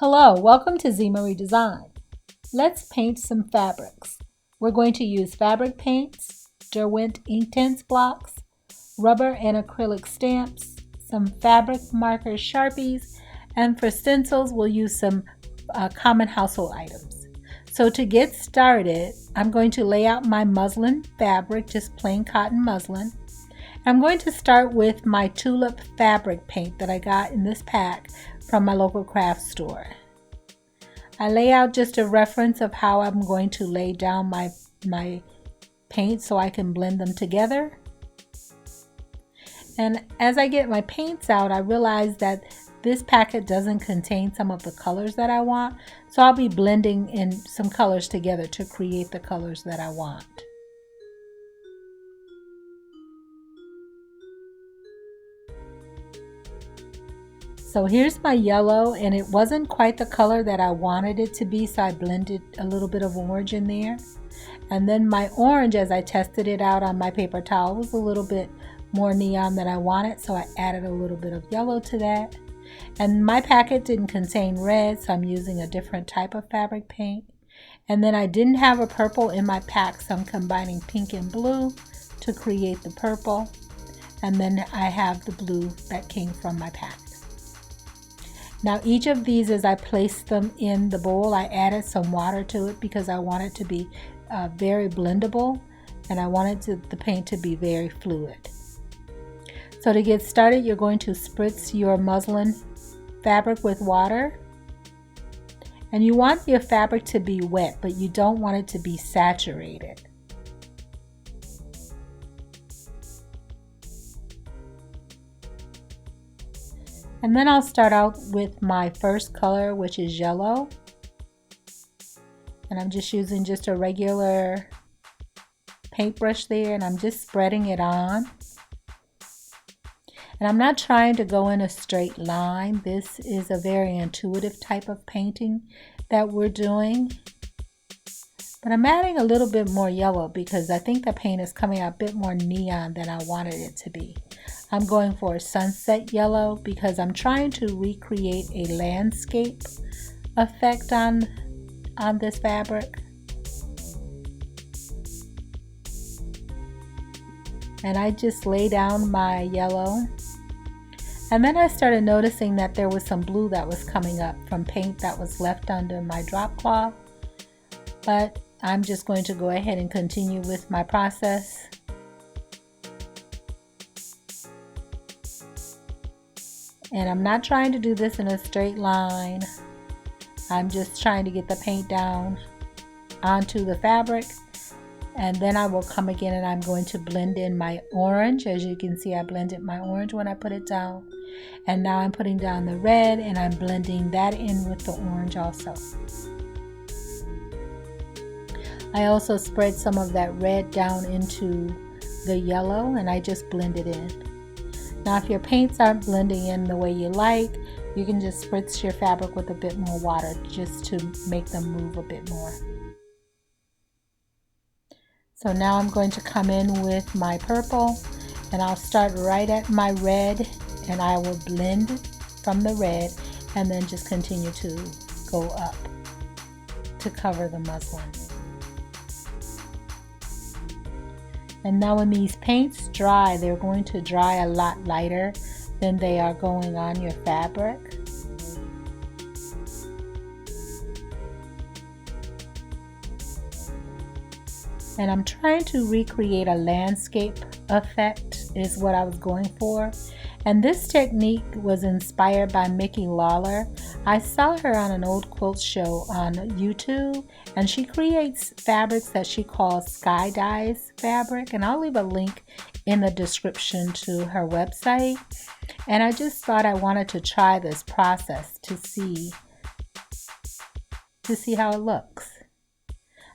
Hello, welcome to Zima Design. Let's paint some fabrics. We're going to use fabric paints, Derwent Inktense blocks, rubber and acrylic stamps, some fabric markers, Sharpies, and for stencils we'll use some common household items. So to get started, I'm going to lay out my muslin fabric, just plain cotton muslin. I'm going to start with my tulip fabric paint that I got in this pack from my local craft store. I lay out just a reference of how I'm going to lay down my paint so I can blend them together. And as I get my paints out, I realize that this packet doesn't contain some of the colors that I want, so I'll be blending in some colors together to create the colors that I want. So here's my yellow, and it wasn't quite the color that I wanted it to be, so I blended a little bit of orange in there. And then my orange, as I tested it out on my paper towel, was a little bit more neon than I wanted, so I added a little bit of yellow to that. And my packet didn't contain red, so I'm using a different type of fabric paint. And then I didn't have a purple in my pack, so I'm combining pink and blue to create the purple. And then I have the blue that came from my pack. Now each of these, as I placed them in the bowl, I added some water to it because I want it to be very blendable, and I wanted the paint to be very fluid. So to get started, you're going to spritz your muslin fabric with water. And you want your fabric to be wet, but you don't want it to be saturated. And then I'll start out with my first color, which is yellow. And I'm just using just a regular paintbrush there, and I'm just spreading it on. And I'm not trying to go in a straight line. This is a very intuitive type of painting that we're doing. But I'm adding a little bit more yellow because I think the paint is coming out a bit more neon than I wanted it to be. I'm going for a sunset yellow because I'm trying to recreate a landscape effect on this fabric. And I just lay down my yellow. And then I started noticing that there was some blue that was coming up from paint that was left under my drop cloth. But I'm just going to go ahead and continue with my process. And I'm not trying to do this in a straight line. I'm just trying to get the paint down onto the fabric. And then I will come again and I'm going to blend in my orange. As you can see, I blended my orange when I put it down. And now I'm putting down the red and I'm blending that in with the orange also. I also spread some of that red down into the yellow and I just blend it in. Now if your paints aren't blending in the way you like, you can just spritz your fabric with a bit more water just to make them move a bit more. So now I'm going to come in with my purple, and I'll start right at my red, and I will blend from the red and then just continue to go up to cover the muslin. And now when these paints dry, they're going to dry a lot lighter than they are going on your fabric. And I'm trying to recreate a landscape effect is what I was going for. And this technique was inspired by Mickey Lawler. I saw her on an old quilt show on YouTube, and she creates fabrics that she calls sky dyes fabric, and I'll leave a link in the description to her website. And I just thought I wanted to try this process to see how it looks.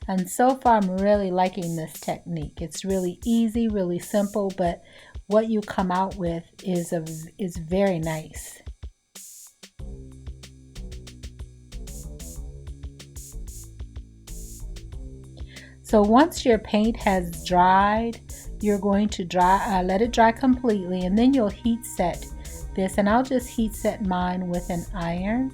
And so far I'm really liking this technique. It's really easy, really simple, but what you come out with is very nice. So once your paint has dried, you're going to let it dry completely, and then you'll heat set this, and I'll just heat set mine with an iron.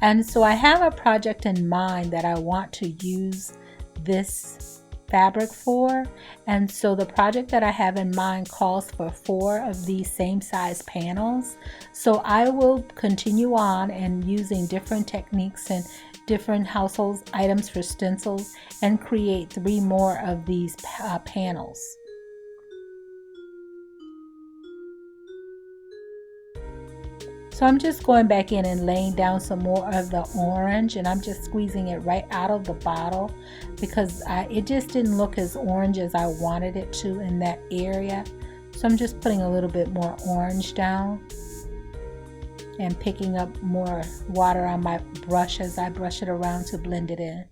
And so I have a project in mind that I want to use this fabric for, and so the project that I have in mind calls for 4 of these same size panels. So I will continue on and using different techniques and different household items for stencils and create 3 more of these panels. So I'm just going back in and laying down some more of the orange, and I'm just squeezing it right out of the bottle because it just didn't look as orange as I wanted it to in that area. So I'm just putting a little bit more orange down and picking up more water on my brush as I brush it around to blend it in.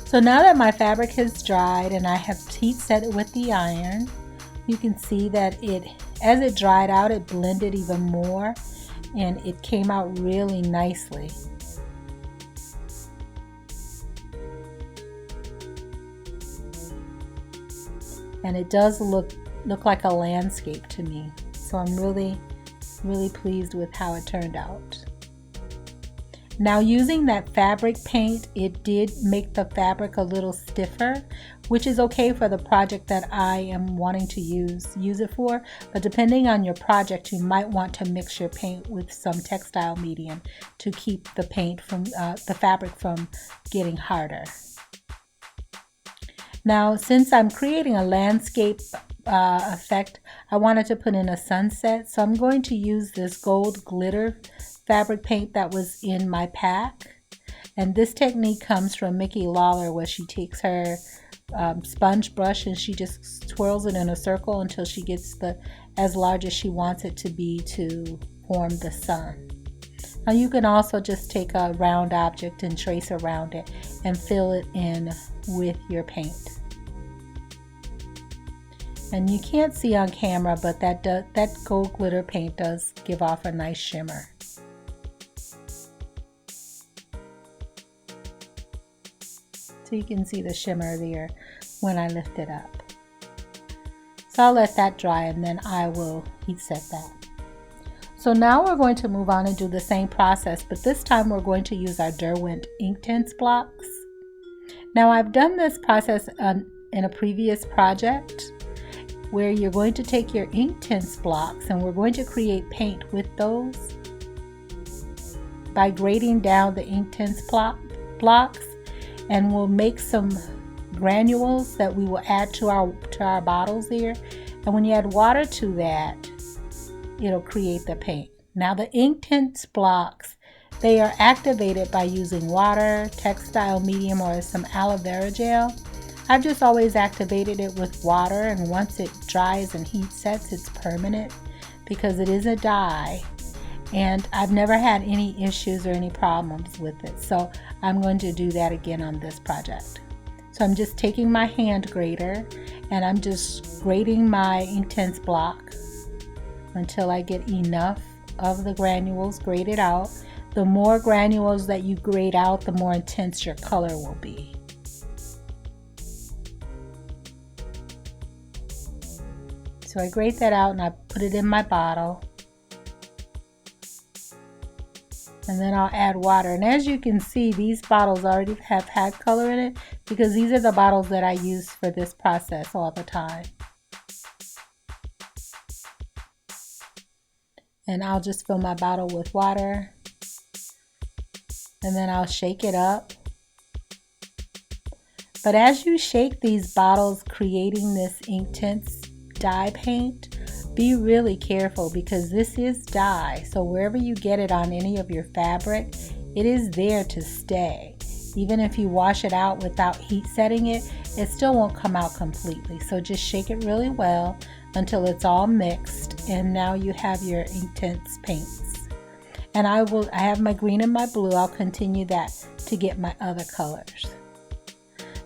So now that my fabric has dried and I have heat set it with the iron, you can see that as it dried out, it blended even more and it came out really nicely. And it does look like a landscape to me. So I'm really pleased with how it turned out. Now using that fabric paint, it did make the fabric a little stiffer, which is okay for the project that I am wanting to use it for. But depending on your project, you might want to mix your paint with some textile medium to keep the paint from the fabric from getting harder. Now, since I'm creating a landscape effect, I wanted to put in a sunset, so I'm going to use this gold glitter fabric paint that was in my pack. And this technique comes from Mickey Lawler, where she takes her sponge brush and she just twirls it in a circle until she gets as large as she wants it to be to form the sun. Now you can also just take a round object and trace around it and fill it in with your paint. And you can't see on camera, but that gold glitter paint does give off a nice shimmer. So you can see the shimmer there when I lift it up. So I'll let that dry and then I will heat set that. So now we're going to move on and do the same process, but this time we're going to use our Derwent Inktense blocks. Now I've done this process in a previous project where you're going to take your Inktense blocks and we're going to create paint with those by grading down the Inktense blocks, and we'll make some granules that we will add to our bottles here. And when you add water to that, it'll create the paint. Now the Inktense blocks, they are activated by using water, textile medium, or some aloe vera gel. I've just always activated it with water, and once it dries and heat sets, it's permanent because it is a dye. And I've never had any issues or any problems with it. So I'm going to do that again on this project. So I'm just taking my hand grater and I'm just grading my Inktense block until I get enough of the granules graded out. The more granules that you grade out, the more intense your color will be. So I grate that out and I put it in my bottle. And then I'll add water. And as you can see, these bottles already have had color in it because these are the bottles that I use for this process all the time. And I'll just fill my bottle with water. And then I'll shake it up. But as you shake these bottles creating this Inktense dye paint, be really careful because this is dye. So wherever you get it on any of your fabric, it is there to stay. Even if you wash it out without heat setting it, it still won't come out completely. So just shake it really well until it's all mixed, and now you have your Inktense paints. And I have my green and my blue. I'll continue that to get my other colors.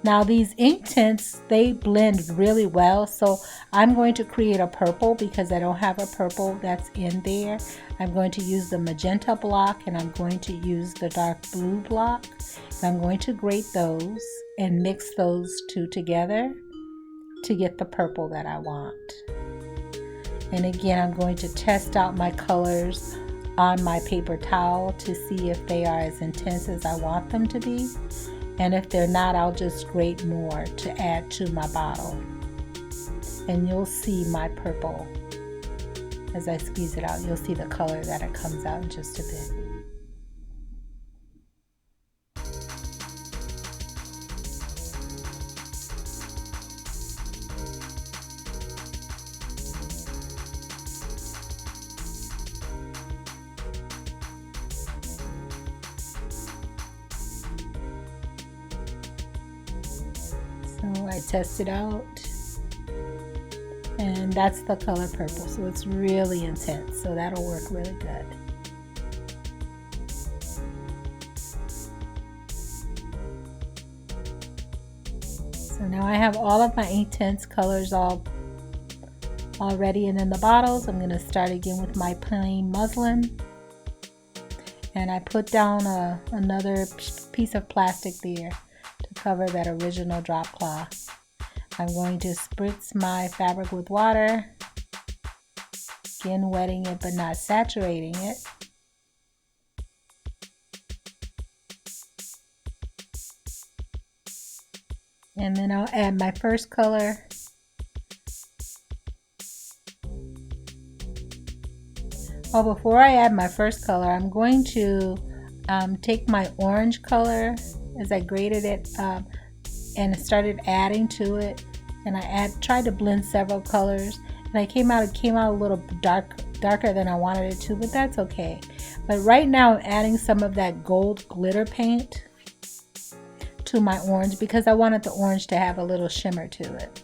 Now these Inktense, they blend really well, so I'm going to create a purple because I don't have a purple that's in there. I'm going to use the magenta block and I'm going to use the dark blue block. So I'm going to grate those and mix those two together to get the purple that I want. And again, I'm going to test out my colors on my paper towel to see if they are as intense as I want them to be. And if they're not, I'll just grate more to add to my bottle. And you'll see my purple. As I squeeze it out, you'll see the color that it comes out in just a bit. So I test it out, and that's the color purple, so it's really intense, so that'll work really good. So now I have all of my Inktense colors all ready and in the bottles. I'm going to start again with my plain muslin, and I put down another piece of plastic there to cover that original drop cloth. I'm going to spritz my fabric with water, again wetting it but not saturating it. And then I'll add my first color. Oh, before I add my first color, I'm going to take my orange color as I grated it and started adding to it, and I tried to blend several colors, and it came out a little darker than I wanted it to, but that's okay. But right now I'm adding some of that gold glitter paint to my orange because I wanted the orange to have a little shimmer to it.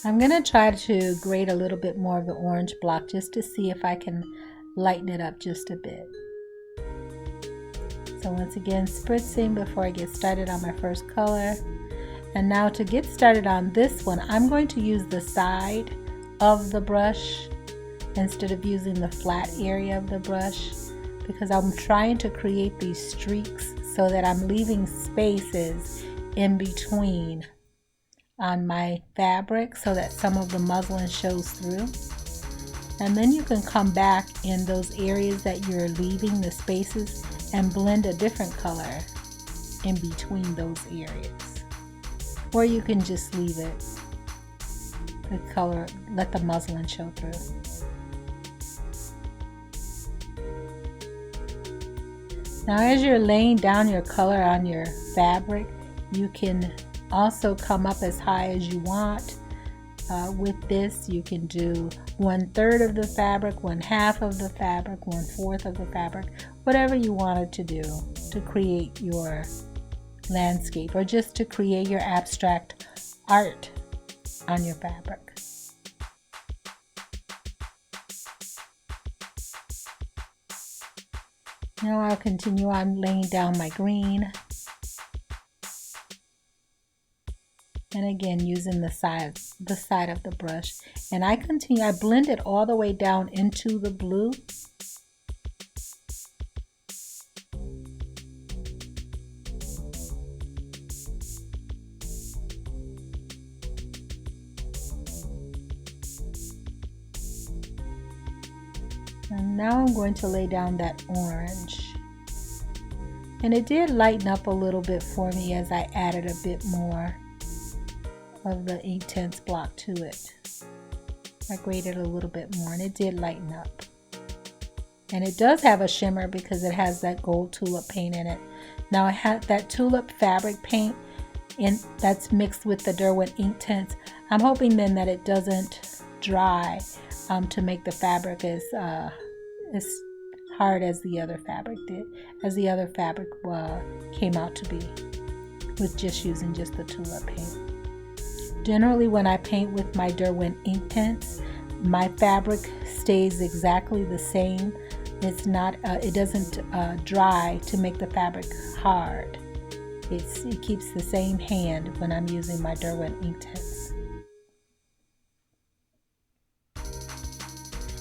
I'm going to try to grate a little bit more of the orange block just to see if I can lighten it up just a bit. So once again, spritzing before I get started on my first color. And now to get started on this one, I'm going to use the side of the brush instead of using the flat area of the brush, because I'm trying to create these streaks so that I'm leaving spaces in between on my fabric so that some of the muslin shows through. And then you can come back in those areas that you're leaving the spaces and blend a different color in between those areas. Or you can just leave it, the color, let the muslin show through. Now as you're laying down your color on your fabric, you can also come up as high as you want. With this, you can do 1/3 of the fabric, 1/2 of the fabric, 1/4 of the fabric, whatever you wanted to do to create your landscape or just to create your abstract art on your fabric. Now I'll continue on laying down my green. And again, using the side of the brush. And I blend it all the way down into the blue. And now I'm going to lay down that orange. And it did lighten up a little bit for me as I added a bit more of the Inktense block to it. I grated a little bit more and it did lighten up. And it does have a shimmer because it has that gold tulip paint in it. Now I have that tulip fabric paint that's mixed with the Derwent Inktense. I'm hoping then that it doesn't dry to make the fabric as hard as the other fabric did, as the other fabric came out to be with just using just the tulip paint. Generally, when I paint with my Derwent Inktense, my fabric stays exactly the same. It's not, it doesn't dry to make the fabric hard. It keeps the same hand when I'm using my Derwent Inktense.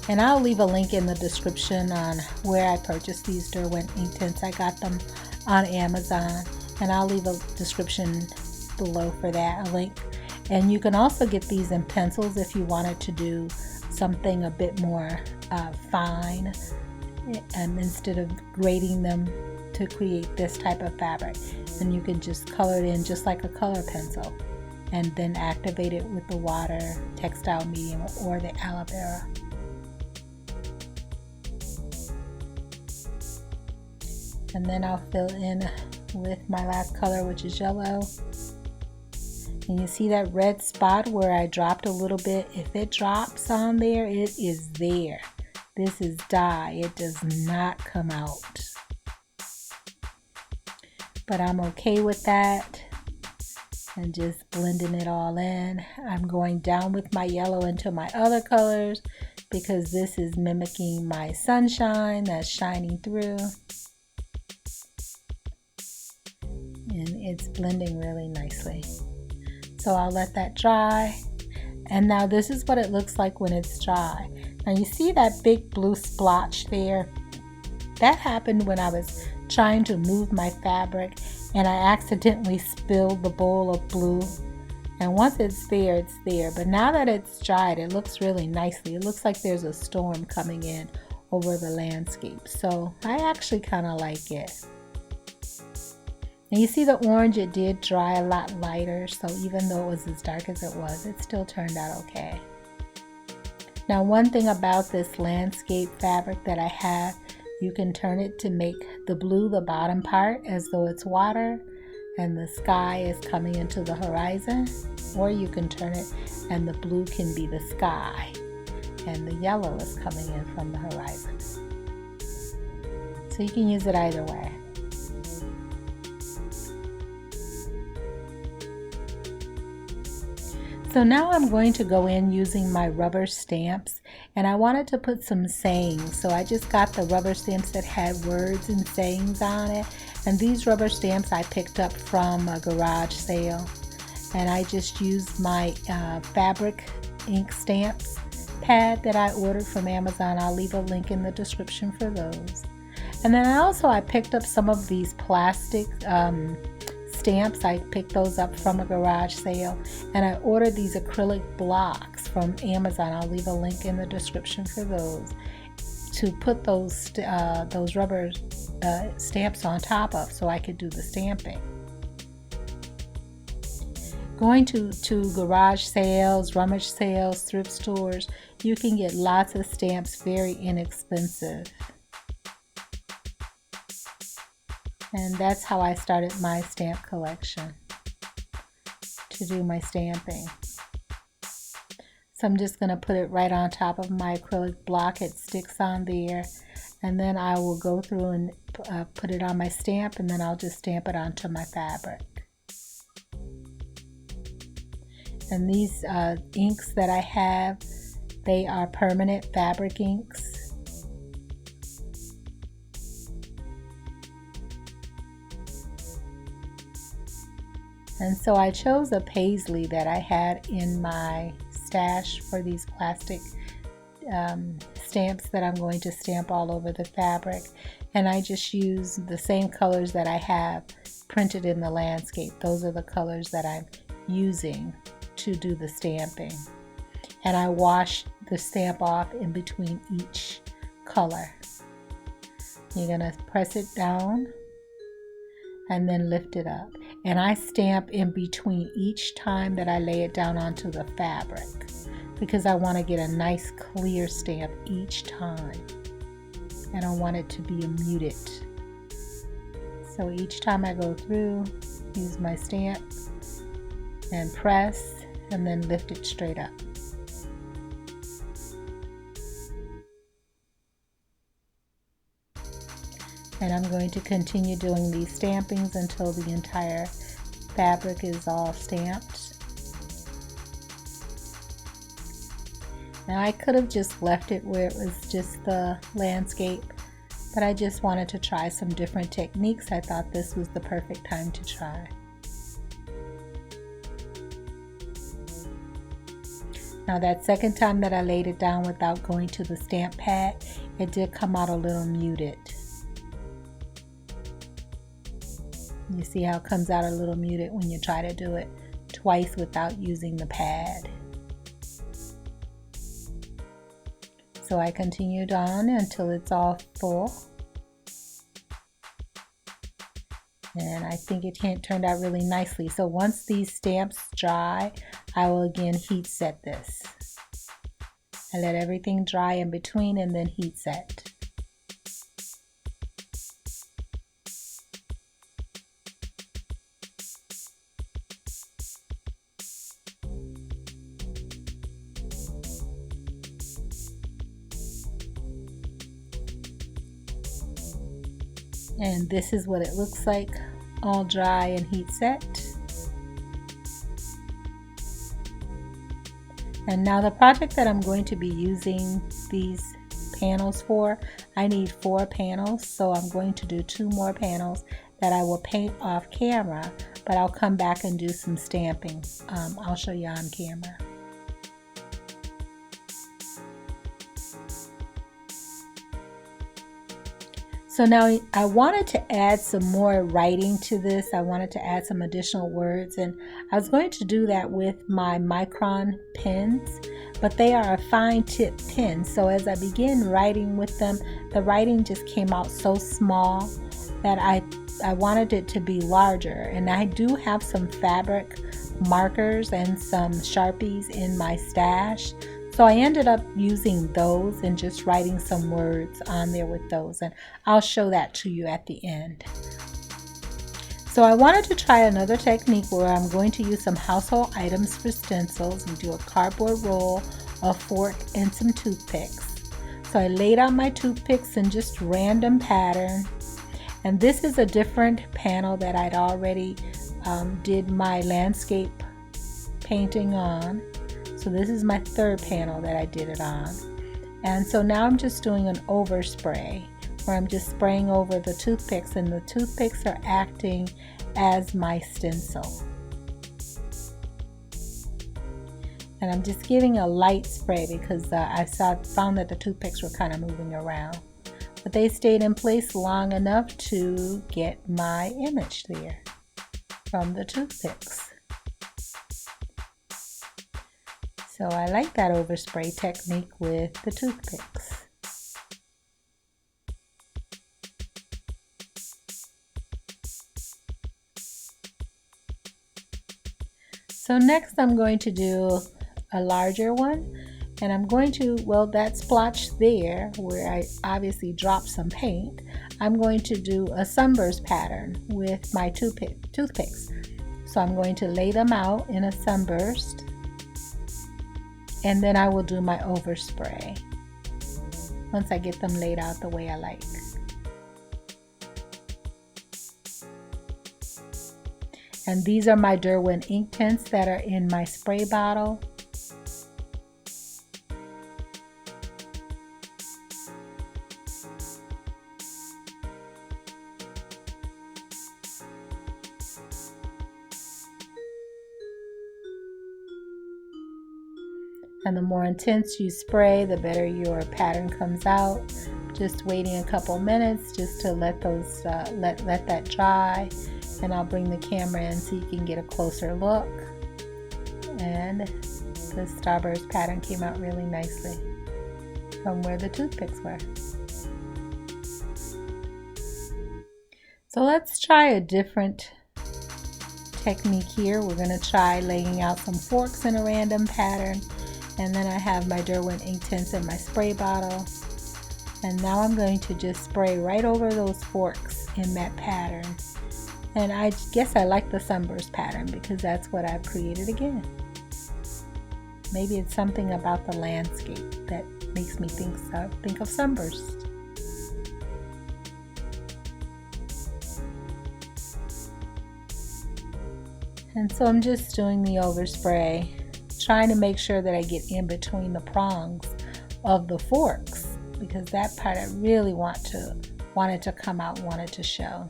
And I'll leave a link in the description on where I purchased these Derwent Inktense. I got them on Amazon, and I'll leave a description below for that, a link. And you can also get these in pencils if you wanted to do something a bit more fine, instead of grading them to create this type of fabric. And you can just color it in just like a color pencil, and then activate it with the water, textile medium, or the aloe vera. And then I'll fill in with my last color, which is yellow. And you see that red spot where I dropped a little bit? If it drops on there, it is there. This is dye. It does not come out. But I'm okay with that. And just blending it all in. I'm going down with my yellow into my other colors because this is mimicking my sunshine that's shining through. And it's blending really nicely. So I'll let that dry. And now this is what it looks like when it's dry. Now you see that big blue splotch there? That happened when I was trying to move my fabric and I accidentally spilled the bowl of blue. And once it's there, it's there. But now that it's dried, it looks really nicely. It looks like there's a storm coming in over the landscape. So I actually kind of like it. And you see the orange, it did dry a lot lighter, so even though it was as dark as it was, it still turned out okay. Now one thing about this landscape fabric that I have, you can turn it to make the blue the bottom part as though it's water and the sky is coming into the horizon, or you can turn it and the blue can be the sky and the yellow is coming in from the horizon. So you can use it either way. So now I'm going to go in using my rubber stamps, and I wanted to put some sayings. So I just got the rubber stamps that had words and sayings on it. And these rubber stamps I picked up from a garage sale. And I just used my fabric ink stamps pad that I ordered from Amazon. I'll leave a link in the description for those. And then I picked up some of these plastic stamps. I picked those up from a garage sale, and I ordered these acrylic blocks from Amazon. I'll leave a link in the description for those to put those rubber stamps on top of, so I could do the stamping. Going to garage sales, rummage sales, thrift stores, you can get lots of stamps very inexpensive. And that's how I started my stamp collection, to do my stamping. So I'm just going to put it right on top of my acrylic block. It sticks on there, and then I will go through and put it on my stamp, and then I'll just stamp it onto my fabric. And these inks that I have, they are permanent fabric inks. And so I chose a paisley that I had in my stash for these plastic stamps that I'm going to stamp all over the fabric. And I just use the same colors that I have printed in the landscape. Those are the colors that I'm using to do the stamping. And I wash the stamp off in between each color. You're going to press it down and then lift it up. And I stamp in between each time that I lay it down onto the fabric, because I want to get a nice clear stamp each time. I don't want it to be a muted. So each time I go through, use my stamp and press, and then lift it straight up. And I'm going to continue doing these stampings until the entire fabric is all stamped. Now I could have just left it where it was just the landscape, but I just wanted to try some different techniques. I thought this was the perfect time to try. Now that second time that I laid it down without going to the stamp pad, it did come out a little muted. You see how it comes out a little muted when you try to do it twice without using the pad. So I continued on until it's all full. And I think it turned out really nicely. So once these stamps dry, I will again heat set this. I let everything dry in between and then heat set. And this is what it looks like, all dry and heat set. And now the project that I'm going to be using these panels for, I need 4 panels, so I'm going to do 2 more panels that I will paint off camera, but I'll come back and do some stamping. I'll show you on camera. So now I wanted to add some more writing to this. I wanted to add some additional words, and I was going to do that with my micron pens, but they are a fine tip pen. So as I began writing with them, the writing just came out so small that I wanted it to be larger. And I do have some fabric markers and some Sharpies in my stash. So I ended up using those and just writing some words on there with those, and I'll show that to you at the end. So I wanted to try another technique where I'm going to use some household items for stencils and do a cardboard roll, a fork, and some toothpicks. So I laid out my toothpicks in just random pattern, and this is a different panel that I'd already did my landscape painting on. So this is my 3rd panel that I did it on. And so now I'm just doing an overspray where I'm just spraying over the toothpicks, and the toothpicks are acting as my stencil. And I'm just giving a light spray because I found that the toothpicks were kind of moving around. But they stayed in place long enough to get my image there from the toothpicks. So I like that overspray technique with the toothpicks. So next I'm going to do a larger one, and I'm going to, well, that splotch there where I obviously dropped some paint, I'm going to do a sunburst pattern with my toothpicks. So I'm going to lay them out in a sunburst, and then I will do my overspray once I get them laid out the way I like. And these are my Derwent Inktense that are in my spray bottle. And the more intense you spray, the better your pattern comes out. Just waiting a couple minutes just to let those let that dry, and I'll bring the camera in so you can get a closer look. And the starburst pattern came out really nicely from where the toothpicks were. So let's try a different technique here. We're going to try laying out some forks in a random pattern. And then I have my Derwent Inktense in my spray bottle. And now I'm going to just spray right over those forks in that pattern. And I guess I like the sunburst pattern because that's what I've created again. Maybe it's something about the landscape that makes me think of sunburst. And so I'm just doing the overspray, trying to make sure that I get in between the prongs of the forks, because that part I really wanted to come out, wanted to show.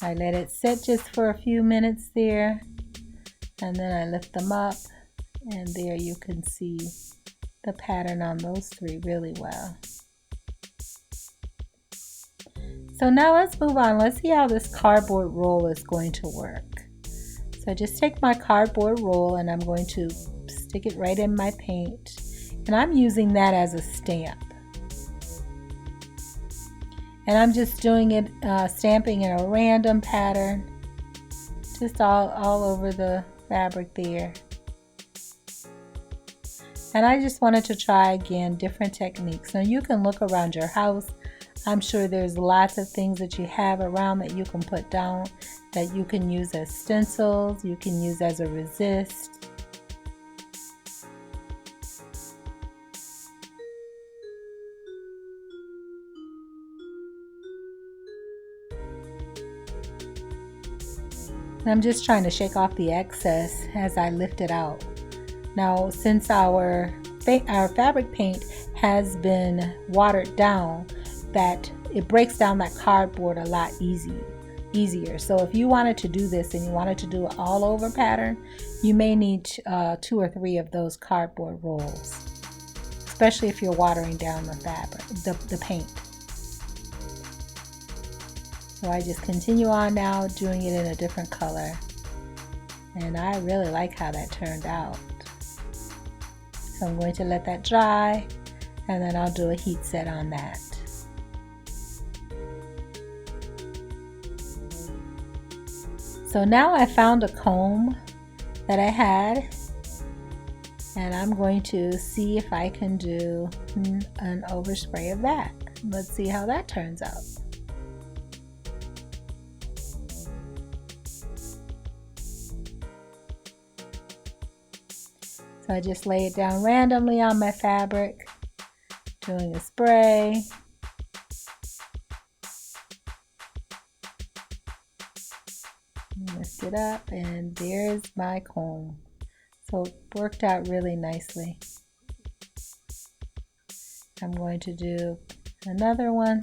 I let it sit just for a few minutes there, and then I lift them up, and there you can see the pattern on those three really well. So now let's move on. Let's see how this cardboard roll is going to work. So I just take my cardboard roll and I'm going to stick it right in my paint, and I'm using that as a stamp. And I'm just doing it, stamping in a random pattern, just all over the fabric there. And I just wanted to try again different techniques. Now you can look around your house. I'm sure there's lots of things that you have around that you can put down, that you can use as stencils, you can use as a resist. I'm just trying to shake off the excess as I lift it out. Now, since our fabric paint has been watered down, that it breaks down that cardboard a lot easier. So if you wanted to do this and you wanted to do an all over pattern, you may need 2 or 3 of those cardboard rolls, especially if you're watering down the fabric, the paint. So I just continue on now doing it in a different color, and I really like how that turned out. So I'm going to let that dry, and then I'll do a heat set on that. So now I found a comb that I had, and I'm going to see if I can do an overspray of that. Let's see how that turns out. So I just lay it down randomly on my fabric, doing a spray. Lift it up, and there's my comb. So it worked out really nicely. I'm going to do another one.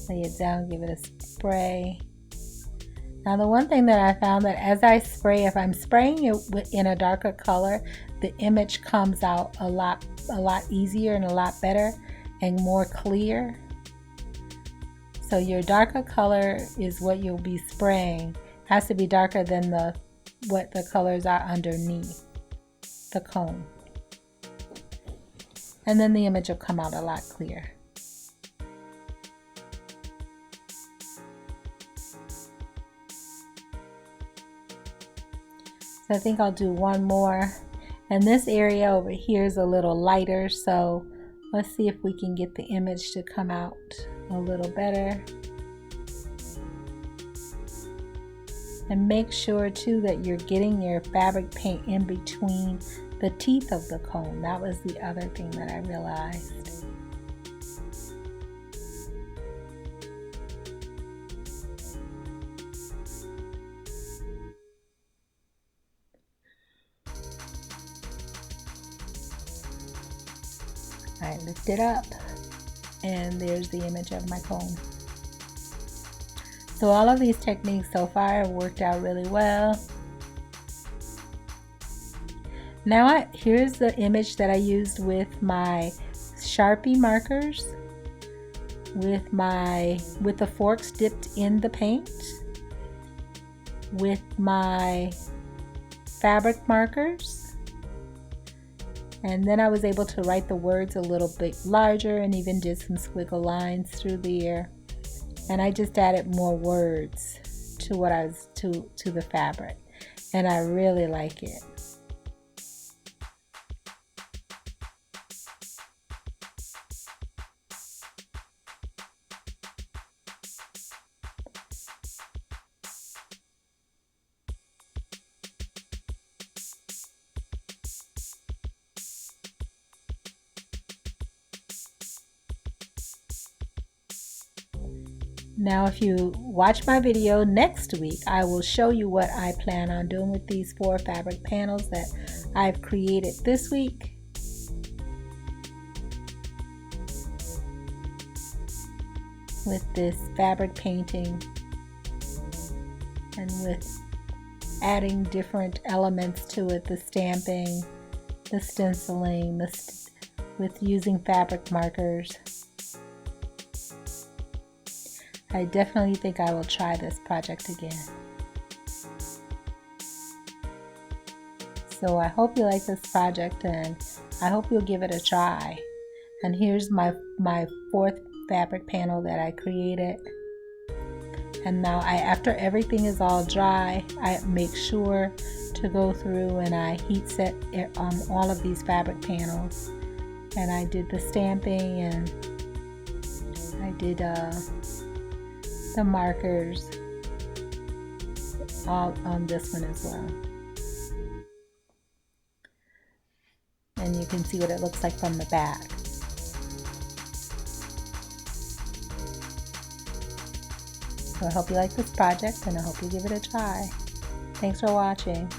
Lay it down, give it a spray. Now the one thing that I found, that as I spray, if I'm spraying it in a darker color, the image comes out a lot easier and a lot better and more clear. So your darker color is what you'll be spraying. It has to be darker than what the colors are underneath the comb. And then the image will come out a lot clearer. So I think I'll do one more, and this area over here is a little lighter, so let's see if we can get the image to come out a little better. And make sure too that you're getting your fabric paint in between the teeth of the comb. That was the other thing that I realized. I lift it up, and there's the image of my comb. So all of these techniques so far have worked out really well. Now here's the image that I used with my Sharpie markers, with the forks dipped in the paint, with my fabric markers. And then I was able to write the words a little bit larger and even did some squiggle lines through there. And I just added more words to what I was to the fabric. And I really like it. Now if you watch my video next week, I will show you what I plan on doing with these 4 fabric panels that I've created this week. with this fabric painting and with adding different elements to it, the stamping, the stenciling, with using fabric markers. I definitely think I will try this project again. So I hope you like this project, and I hope you'll give it a try. And here's my fourth fabric panel that I created. And now after everything is all dry, I make sure to go through and I heat set all of these fabric panels. And I did the stamping, and I did the markers all on this one as well. And you can see what it looks like from the back. So I hope you like this project, and I hope you give it a try. Thanks for watching.